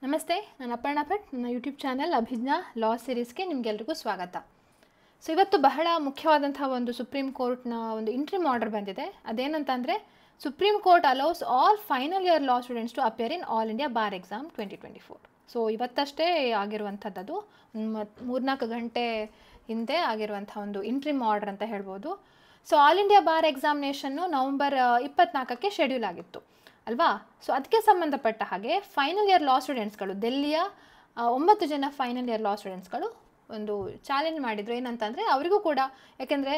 ನಮಸ್ತೆ, ನಾನು ಅಪರ್ಣಾ ಭಟ್. ನನ್ನ ಯೂಟ್ಯೂಬ್ ಚಾನಲ್ ಅಭಿಜ್ಞಾ ಲಾ ಸೀರೀಸ್ಗೆ ನಿಮಗೆಲ್ರಿಗೂ ಸ್ವಾಗತ. ಸೊ ಇವತ್ತು ಬಹಳ ಮುಖ್ಯವಾದಂಥ ಒಂದು ಸುಪ್ರೀಂ ಕೋರ್ಟ್ನ ಒಂದು ಇಂಟ್ರಿಮ್ ಆರ್ಡರ್ ಬಂದಿದೆ. ಅದೇನಂತಂದರೆ, Supreme Court allows all final year law students to appear in All India Bar exam 2024. So ಇವತ್ತಷ್ಟೇ ಆಗಿರುವಂಥದ್ದು, 3-4 ಗಂಟೆ ಹಿಂದೆ ಆಗಿರುವಂಥ ಒಂದು ಇಂಟ್ರಿಮ್ ಆರ್ಡರ್ ಅಂತ ಹೇಳ್ಬೋದು. ಸೊ ಆಲ್ ಇಂಡಿಯಾ ಬಾರ್ ಎಕ್ಸಾಮಿನೇಷನ್ನು ನವಂಬರ್ 24ಕ್ಕೆ ಶೆಡ್ಯೂಲ್ ಆಗಿತ್ತು ಅಲ್ವಾ. ಸೊ ಅದಕ್ಕೆ ಸಂಬಂಧಪಟ್ಟ ಹಾಗೆ ಫೈನಲ್ ಇಯರ್ ಲಾ ಸ್ಟೂಡೆಂಟ್ಸ್ಗಳು, ದಿಲ್ಲಿಯ 9 ಜನ ಫೈನಲ್ ಇಯರ್ ಲಾ ಸ್ಟೂಡೆಂಟ್ಸ್ಗಳು ಒಂದು ಚಾಲೆಂಜ್ ಮಾಡಿದರು. ಏನಂತಂದರೆ, ಅವರಿಗೂ ಕೂಡ, ಯಾಕೆಂದರೆ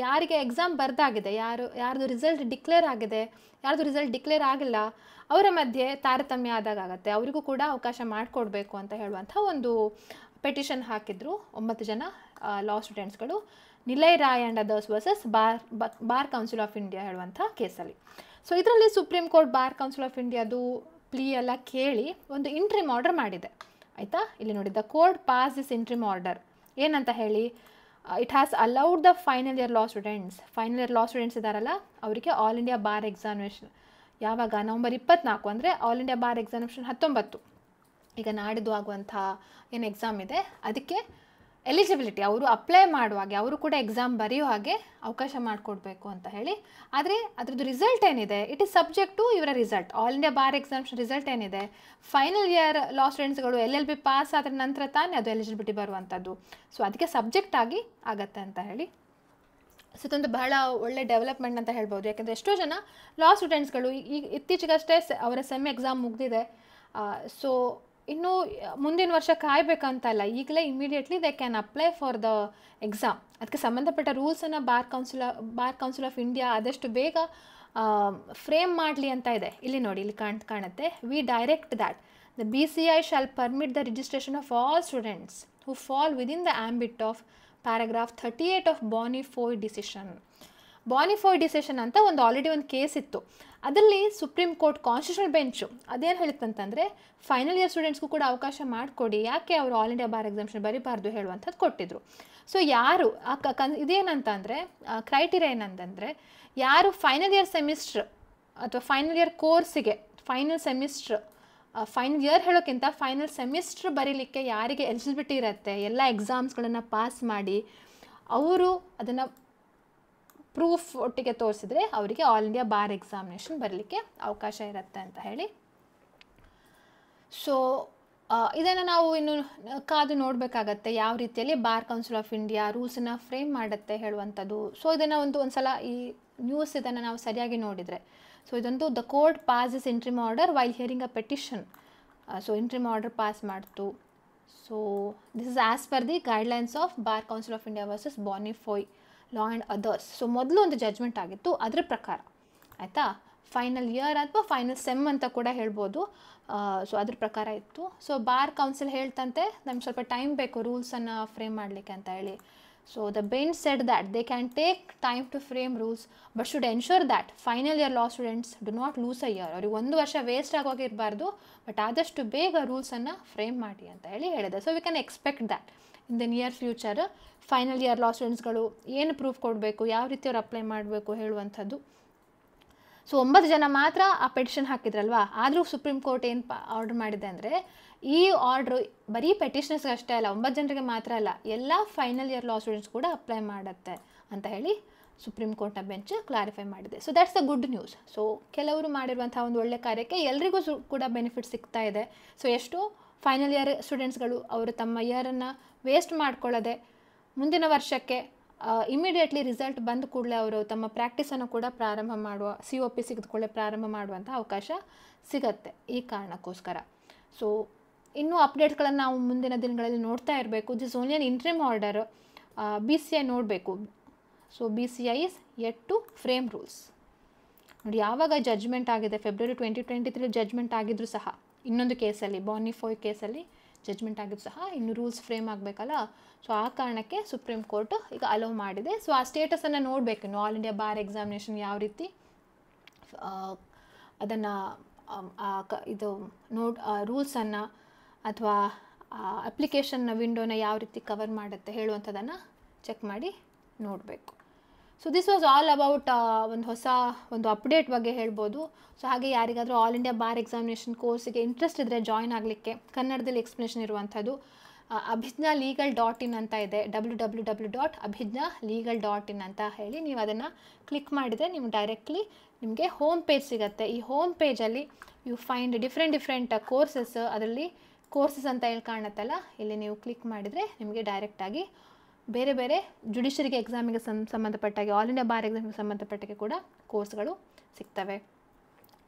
ಯಾರಿಗೆ ಎಕ್ಸಾಮ್ ಬರ್ದಾಗಿದೆ, ಯಾರ್ದು ರಿಸಲ್ಟ್ ಡಿಕ್ಲೇರ್ ಆಗಿದೆ, ಯಾರ್ದು ರಿಸಲ್ಟ್ ಡಿಕ್ಲೇರ್ ಆಗಿಲ್ಲ, ಅವರ ಮಧ್ಯೆ ತಾರತಮ್ಯ ಆದಾಗತ್ತೆ, ಅವರಿಗೂ ಕೂಡ ಅವಕಾಶ ಮಾಡಿಕೊಡ್ಬೇಕು ಅಂತ ಹೇಳುವಂಥ ಒಂದು ಪೆಟಿಷನ್ ಹಾಕಿದ್ರು 9 ಜನ ಲಾ ಸ್ಟೂಡೆಂಟ್ಸ್ಗಳು, Nilay Rai and others versus Bar Council of India ಹೇಳುವಂಥ ಕೇಸಲ್ಲಿ. ಸೊ ಇದರಲ್ಲಿ Supreme Court Bar Council of ಇಂಡಿಯಾದು ಪ್ಲೀ ಎಲ್ಲ ಕೇಳಿ ಒಂದು ಇಂಟ್ರಿಮ್ ಆರ್ಡರ್ ಮಾಡಿದೆ, ಆಯಿತಾ. ಇಲ್ಲಿ ನೋಡಿ, the court pass this interim order. ಏನಂತ ಹೇಳಿ, it has allowed the final year law students ಇದ್ದಾರಲ್ಲ, ಅವರಿಗೆ ಆಲ್ ಇಂಡಿಯಾ ಬಾರ್ ಎಕ್ಸಾಮಿನೇಷನ್ ಯಾವಾಗ, ನವಂಬರ್ 24, ಅಂದರೆ ಆಲ್ ಇಂಡಿಯಾ ಬಾರ್ ಎಕ್ಸಾಮಿನೇಷನ್ 19, ಈಗ ನಾಡಿದ್ದು ಆಗುವಂಥ ಏನು ಎಕ್ಸಾಮ್ ಇದೆ ಅದಕ್ಕೆ ಎಲಿಜಿಬಿಲಿಟಿ, ಅವರು ಅಪ್ಲೈ ಮಾಡುವಾಗೆ, ಅವರು ಕೂಡ ಎಕ್ಸಾಮ್ ಬರೆಯೋ ಹಾಗೆ ಅವಕಾಶ ಮಾಡಿಕೊಡ್ಬೇಕು ಅಂತ ಹೇಳಿ. ಆದರೆ ಅದರದ್ದು ರಿಸಲ್ಟ್ ಏನಿದೆ, ಇಟ್ ಈಸ್ ಸಬ್ಜೆಕ್ಟ್ ಟು ಇವರ result. All India bar examination result ಏನಿದೆ, final year law ಸ್ಟೂಡೆಂಟ್ಸ್ಗಳು LLB pass ಆದ ನಂತರ ತಾನೇ ಅದು ಎಲಿಜಿಬಿಲಿಟಿ ಬರುವಂಥದ್ದು. ಸೊ ಅದಕ್ಕೆ ಸಬ್ಜೆಕ್ಟ್ ಆಗಿ ಆಗತ್ತೆ ಅಂತ ಹೇಳಿ. ಸೊ ಇದೊಂದು ಬಹಳ ಒಳ್ಳೆ ಡೆವಲಪ್ಮೆಂಟ್ ಅಂತ ಹೇಳ್ಬೋದು. ಯಾಕೆಂದರೆ ಎಷ್ಟೋ ಜನ ಲಾ ಸ್ಟೂಡೆಂಟ್ಸ್ಗಳು ಈಗ ಇತ್ತೀಚೆಗಷ್ಟೇ ಅವರ ಸೆಮ್ ಎಕ್ಸಾಮ್ ಮುಗಿದಿದೆ. ಸೊ ಇನ್ನು ಮುಂದಿನ ವರ್ಷ ಕಾಯಬೇಕಂತಲ್ಲ, ಈಗಲೇ immediately they can apply for the exam. ಅದಕ್ಕೆ ಸಂಬಂಧಪಟ್ಟ ರೂಲ್ಸನ್ನು ಬಾರ್ ಕೌನ್ಸಿಲ್ ಆಫ್ ಇಂಡಿಯಾ ಆದಷ್ಟು ಬೇಗ ಫ್ರೇಮ್ ಮಾಡಲಿ ಅಂತ ಇದೆ. ಇಲ್ಲಿ ನೋಡಿ, ಇಲ್ಲಿ ಕಾಣುತ್ತೆ, we direct that the BCI shall permit the registration of all students who fall within the ambit of paragraph 38 of Bonnie Foi decision. Bonnie Foi decision ಅಂತ ಆಲ್ರೆಡಿ ಒಂದು ಕೇಸ್ ಇತ್ತು. ಅದರಲ್ಲಿ ಸುಪ್ರೀಂ ಕೋರ್ಟ್ ಕಾನ್ಸ್ಟಿಟ್ಯೂಷನಲ್ ಬೆಂಚು ಅದೇನು ಹೇಳಿತ್ತಂತಂದರೆ, ಫೈನಲ್ ಇಯರ್ ಸ್ಟೂಡೆಂಟ್ಸ್ಗೂ ಕೂಡ ಅವಕಾಶ ಮಾಡಿಕೊಡಿ, ಯಾಕೆ ಅವರು ಆಲ್ ಇಂಡಿಯಾ ಬಾರ್ ಎಕ್ಸಾಮಿನೇಷನ್ ಬರೀಬಾರ್ದು ಹೇಳುವಂಥದ್ದು ಕೊಟ್ಟಿದ್ರು. ಸೊ ಯಾರು ಇದೇನಂತಂದರೆ, ಕ್ರೈಟೀರಿಯಾ ಏನಂತಂದರೆ, ಯಾರು ಫೈನಲ್ ಇಯರ್ ಸೆಮಿಸ್ಟ್ರ್ ಅಥವಾ ಫೈನಲ್ ಇಯರ್ ಕೋರ್ಸಿಗೆ ಫೈನಲ್ ಇಯರ್ ಹೇಳೋಕ್ಕಿಂತ ಫೈನಲ್ ಸೆಮಿಸ್ಟ್ರ್ ಬರೀಲಿಕ್ಕೆ ಯಾರಿಗೆ ಎಲಿಜಿಬಿಲಿಟಿ ಇರುತ್ತೆ, ಎಲ್ಲ ಎಕ್ಸಾಮ್ಸ್ಗಳನ್ನು ಪಾಸ್ ಮಾಡಿ ಅವರು ಅದನ್ನು ಪ್ರೂಫ್ ಒಟ್ಟಿಗೆ ತೋರಿಸಿದ್ರೆ ಅವರಿಗೆ ಆಲ್ ಇಂಡಿಯಾ ಬಾರ್ ಎಕ್ಸಾಮಿನೇಷನ್ ಬರಲಿಕ್ಕೆ ಅವಕಾಶ ಇರುತ್ತೆ ಅಂತ ಹೇಳಿ. ಸೊ ಇದನ್ನು ನಾವು ಇನ್ನು ಕಾದು ನೋಡಬೇಕಾಗತ್ತೆ, ಯಾವ ರೀತಿಯಲ್ಲಿ ಬಾರ್ ಕೌನ್ಸಿಲ್ ಆಫ್ ಇಂಡಿಯಾ ರೂಲ್ಸನ್ನು ಫ್ರೇಮ್ ಮಾಡುತ್ತೆ ಹೇಳುವಂಥದ್ದು. ಸೊ ಇದನ್ನು ಒಂದು ಸಲ ಈ ನ್ಯೂಸ್ ಇದನ್ನು ನಾವು ಸರಿಯಾಗಿ ನೋಡಿದರೆ, ಸೊ ಇದೊಂದು the court pass this interim order while hearing a petition. So interim order pass ಮಾಡ್ತು. So this is as per the guidelines of Bar Council of India versus Bonnie Foi law and others. So ಮೊದಲು ಒಂದು ಜಡ್ಜ್ಮೆಂಟ್ ಆಗಿತ್ತು, ಅದರ ಪ್ರಕಾರ, ಆಯಿತಾ, final year ಅಥವಾ final sem ಅಂತ ಕೂಡ ಹೇಳ್ಬೋದು. ಸೊ ಅದ್ರ ಪ್ರಕಾರ ಇತ್ತು. ಸೊ ಬಾರ್ ಕೌನ್ಸಿಲ್ ಹೇಳ್ತಂತೆ ನಮ್ಗೆ ಸ್ವಲ್ಪ ಟೈಮ್ ಬೇಕು ರೂಲ್ಸನ್ನು ಫ್ರೇಮ್ ಮಾಡಲಿಕ್ಕೆ ಅಂತ ಹೇಳಿ. So the bench said that they can take time to frame rules but should ensure that final year law students do not lose a year. ಅವ್ರಿಗೆ 1 ವರ್ಷ ವೇಸ್ಟ್ ಆಗೋಗಿರಬಾರ್ದು, ಬಟ್ ಆದಷ್ಟು ಬೇಗ ರೂಲ್ಸನ್ನು ಫ್ರೇಮ್ ಮಾಡಿ ಅಂತ ಹೇಳಿದೆ. So we can expect that in the near future final year law ಸ್ಟೂಡೆಂಟ್ಸ್ಗಳು ಏನು proof ಕೊಡಬೇಕು, ಯಾವ ರೀತಿ ಅವ್ರು ಅಪ್ಲೈ ಮಾಡಬೇಕು ಹೇಳುವಂಥದ್ದು. ಸೊ 9 ಜನ ಮಾತ್ರ ಆ ಪೆಟಿಷನ್ ಹಾಕಿದ್ರಲ್ವಾ, ಆದರೂ ಸುಪ್ರೀಂ ಕೋರ್ಟ್ ಏನು ಆರ್ಡರ್ ಮಾಡಿದೆ ಅಂದರೆ, ಈ ಆರ್ಡ್ರು ಬರೀ ಪೆಟಿಷನರ್ಸ್ಗೆ ಅಷ್ಟೇ ಅಲ್ಲ, 9 ಜನರಿಗೆ ಮಾತ್ರ ಅಲ್ಲ, ಎಲ್ಲ ಫೈನಲ್ ಇಯರ್ ಲಾ ಸ್ಟೂಡೆಂಟ್ಸ್ ಕೂಡ ಅಪ್ಲೈ ಮಾಡುತ್ತೆ ಅಂತ ಹೇಳಿ ಸುಪ್ರೀಂ ಕೋರ್ಟ್ನ ಬೆಂಚ್ ಕ್ಲಾರಿಫೈ ಮಾಡಿದೆ. So that's the good news. So ಕೆಲವರು ಮಾಡಿರುವಂಥ ಒಂದು ಒಳ್ಳೆ ಕಾರ್ಯಕ್ಕೆ ಎಲ್ರಿಗೂ ಕೂಡ ಬೆನಿಫಿಟ್ ಸಿಗ್ತಾ ಇದೆ. ಸೊ ಎಷ್ಟೋ ಫೈನಲ್ ಇಯರ್ ಸ್ಟೂಡೆಂಟ್ಸ್ಗಳು ಅವರು ತಮ್ಮ ಇಯರನ್ನು ವೇಸ್ಟ್ ಮಾಡ್ಕೊಳ್ಳದೆ ಮುಂದಿನ ವರ್ಷಕ್ಕೆ ಇಮಿಡಿಯೇಟ್ಲಿ ರಿಸಲ್ಟ್ ಬಂದ ಕೂಡಲೇ ಅವರು ತಮ್ಮ ಪ್ರಾಕ್ಟೀಸನ್ನು ಕೂಡ ಪ್ರಾರಂಭ ಮಾಡುವ, COP ಸಿಗದ ಕೂಡಲೇ ಪ್ರಾರಂಭ ಮಾಡುವಂಥ ಅವಕಾಶ ಸಿಗತ್ತೆ ಈ ಕಾರಣಕ್ಕೋಸ್ಕರ. ಸೊ ಇನ್ನೂ ಅಪ್ಡೇಟ್ಸ್ಗಳನ್ನು ನಾವು ಮುಂದಿನ ದಿನಗಳಲ್ಲಿ ನೋಡ್ತಾ ಇರಬೇಕು. This only an interim order. BCI ನೋಡಬೇಕು. So BCI is yet to frame rules. ನೋಡಿ, ಯಾವಾಗ ಜಡ್ಜ್ಮೆಂಟ್ ಆಗಿದೆ, ಫೆಬ್ರವರಿ 2023 ಜಡ್ಜ್ಮೆಂಟ್ ಆಗಿದ್ರು ಸಹ, ಇನ್ನೊಂದು ಕೇಸಲ್ಲಿ, ಬಾನಿಫೋಯ್ ಕೇಸಲ್ಲಿ ಜಡ್ಜ್ಮೆಂಟ್ ಆಗಿದ್ದು ಸಹ ಇನ್ನು ರೂಲ್ಸ್ ಫ್ರೇಮ್ ಆಗಬೇಕಲ್ಲ. ಸೊ ಆ ಕಾರಣಕ್ಕೆ ಸುಪ್ರೀಂ ಕೋರ್ಟ್ ಈಗ ಅಲೋ ಮಾಡಿದೆ. ಸೊ ಆ ಸ್ಟೇಟಸನ್ನು ನೋಡಬೇಕು, ಇನ್ನು ಆಲ್ ಇಂಡಿಯಾ ಬಾರ್ ಎಕ್ಸಾಮಿನೇಷನ್ ಯಾವ ರೀತಿ ಅದನ್ನು ಇದು ರೂಲ್ಸನ್ನು ಅಥವಾ ಅಪ್ಲಿಕೇಶನ್ನ ವಿಂಡೋನ ಯಾವ ರೀತಿ ಕವರ್ ಮಾಡುತ್ತೆ ಹೇಳುವಂಥದ್ದನ್ನು ಚೆಕ್ ಮಾಡಿ ನೋಡಬೇಕು. So this was all about ಒಂದು ಹೊಸ ಒಂದು ಅಪ್ಡೇಟ್ ಬಗ್ಗೆ ಹೇಳ್ಬೋದು. ಸೊ ಹಾಗೆ ಯಾರಿಗಾದರೂ ಆಲ್ ಇಂಡಿಯಾ ಬಾರ್ ಎಕ್ಸಾಮಿನೇಷನ್ ಕೋರ್ಸಿಗೆ ಇಂಟ್ರೆಸ್ಟ್ ಇದ್ದರೆ ಜಾಯ್ನ್ ಆಗಲಿಕ್ಕೆ ಕನ್ನಡದಲ್ಲಿ ಎಕ್ಸ್ಪ್ಲನೇಷನ್ ಇರುವಂಥದ್ದು abhijnalegal.in ಅಂತ ಇದೆ, www.abhijnalegal.in ಅಂತ ಹೇಳಿ ನೀವು ಅದನ್ನು ಕ್ಲಿಕ್ ಮಾಡಿದರೆ ನಿಮ್ಗೆ ಡೈರೆಕ್ಟ್ಲಿ ನಿಮಗೆ ಹೋಮ್ ಪೇಜ್ ಸಿಗುತ್ತೆ. ಈ ಹೋಮ್ ಪೇಜಲ್ಲಿ ಯು ಫೈಂಡ್ ಡಿಫ್ರೆಂಟ್ ಕೋರ್ಸಸ್, ಅದರಲ್ಲಿ ಕೋರ್ಸಸ್ ಅಂತ ಹೇಳಿ ಕಾಣುತ್ತಲ್ಲ, ಇಲ್ಲಿ ನೀವು ಕ್ಲಿಕ್ ಮಾಡಿದರೆ ನಿಮಗೆ ಡೈರೆಕ್ಟಾಗಿ ಬೇರೆ ಬೇರೆ ಜುಡಿಷರಿಗೆ ಎಕ್ಸಾಮಿಗೆ ಸಂಬಂಧಪಟ್ಟಾಗೆ, ಆಲ್ ಇಂಡಿಯಾ ಬಾರ್ ಎಕ್ಸಾಮಿಗೆ ಸಂಬಂಧಪಟ್ಟಾಗೆ ಕೂಡ ಕೋರ್ಸ್ಗಳು ಸಿಗ್ತವೆ.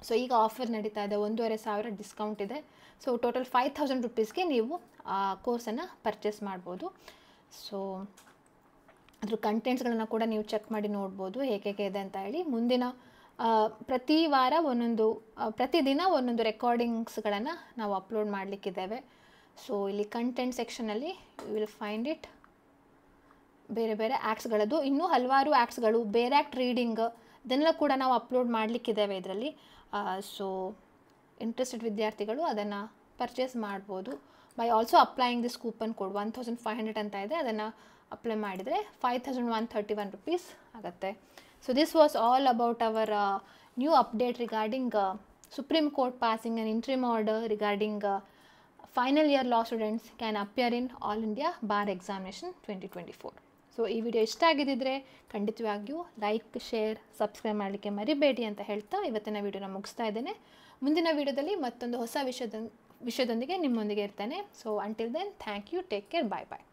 ಸೊ ಈಗ ಆಫರ್ ನಡೀತಾ ಇದೆ, 1500 ಡಿಸ್ಕೌಂಟ್ ಇದೆ. ಸೊ ಟೋಟಲ್ 5000 ರುಪೀಸ್ಗೆ ನೀವು ಆ ಕೋರ್ಸನ್ನು ಪರ್ಚೇಸ್ ಮಾಡ್ಬೋದು. ಸೊ ಅದ್ರ ಕಂಟೆಂಟ್ಸ್ಗಳನ್ನು ಕೂಡ ನೀವು ಚೆಕ್ ಮಾಡಿ ನೋಡ್ಬೋದು ಹೇಗೆ ಇದೆ ಅಂತ ಹೇಳಿ. ಮುಂದಿನ ಪ್ರತಿ ವಾರ ಪ್ರತಿದಿನ ಒಂದೊಂದು ರೆಕಾರ್ಡಿಂಗ್ಸ್ಗಳನ್ನು ನಾವು ಅಪ್ಲೋಡ್ ಮಾಡಲಿಕ್ಕಿದ್ದೇವೆ. ಸೊ ಇಲ್ಲಿ ಕಂಟೆಂಟ್ ಸೆಕ್ಷನಲ್ಲಿ ಯು ವಿಲ್ ಫೈಂಡ್ ಇಟ್, ಬೇರೆ ಬೇರೆ ಆ್ಯಕ್ಟ್ಸ್ಗಳದ್ದು ಇನ್ನೂ ಹಲವಾರು ಆ್ಯಕ್ಟ್ಸ್ಗಳು, ಬೇರೆ ಆ್ಯಕ್ಟ್ ರೀಡಿಂಗ್ ಇದನ್ನೆಲ್ಲ ಕೂಡ ನಾವು ಅಪ್ಲೋಡ್ ಮಾಡಲಿಕ್ಕಿದ್ದೇವೆ ಇದರಲ್ಲಿ. ಸೊ ಇಂಟ್ರೆಸ್ಟೆಡ್ ವಿದ್ಯಾರ್ಥಿಗಳು ಅದನ್ನು ಪರ್ಚೇಸ್ ಮಾಡ್ಬೋದು by also applying this coupon code 1500 ಅಂತ ಇದೆ. ಅದನ್ನು ಅಪ್ಲೈ ಮಾಡಿದರೆ 5131 ರುಪೀಸ್ ಆಗುತ್ತೆ. So this was all about our new update regarding supreme court passing on interim order regarding final year law students can appear in All India bar examination 2024. So ಈ video ಇಷ್ಟ ಆಗಿದ್ದರೆ ಖಂಡಿತವಾಗಿಯೂ like, share, subscribe ಮಾಡಲಿಕ್ಕೆ ಮರಿಬೇಡಿ ಅಂತ ಹೇಳ್ತಾ ಇವತ್ತಿನ ವಿಡಿಯೋನ ಮುಗಿಸ್ತಾ ಇದ್ದೇನೆ. ಮುಂದಿನ ವಿಡಿಯೋದಲ್ಲಿ ಮತ್ತೊಂದು ಹೊಸ ವಿಷಯದೊಂದಿಗೆ ನಿಮ್ಮೊಂದಿಗೆ ಇರ್ತೇನೆ. So until then thank you, take care, bye bye.